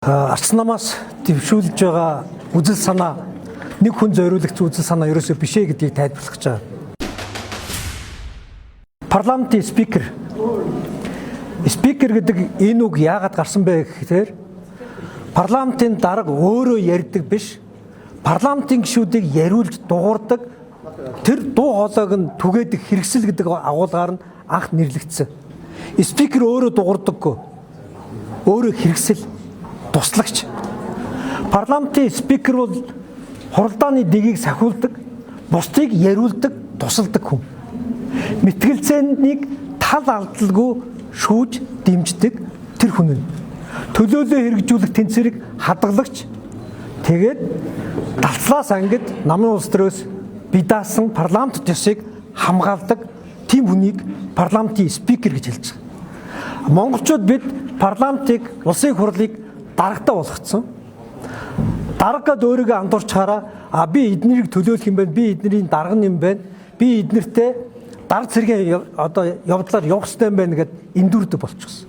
Арц намаас дэвшүүлж байгаа үзэл санаа нэг хүн зориулагдсан үзэл санаа ерөөсөө биш ээ гэдгийг тайлбарлах гэж байгаа. Парламентын спикер гэдэг энэ үг яагаад гарсан бэ гэхээр парламентын дарга өөрөө ярьдаг биш, парламентын гишүүдийг яриулж дуурдаг тэр дуу хоолойг нь түгээдэг хэрэгсэл гэдэг агуулгаар нь анх нэрлэгдсэн. Спикер өөрөө дуурдаггүй, өөрөө хэрэгсэл туслагч. Парламентын спикер бол хуралдааны дэгийг сахиулдаг, бусдыг яриулдаг, тусалдаг хүн. Мэтгэлцээнийг тал алдалгүй шүүж дэмждэг тэр хүн нь. Төлөөлөө хэрэгжүүлэх тэнцвэрийг хадгалагч. Тэгээд далтлаас ангид намын улс төрөөс бидаасан парламент төсийг хамгаалдаг тийм хүнийг парламентын спикер гэж хэлж байгаа. Монголчууд бид парламентыг, улсын хурлыг дарагтаа болгоцсон. Дарга гэдэг өөрийгөө андуурчаараа би эднэрийг төлөөлөх юм байна, би эднэрийн дарга юм байна, би эднэртэй дарга цэргийн явдлаар явах хэрэгтэй юм байна гэд эндүрдэг болчихсон.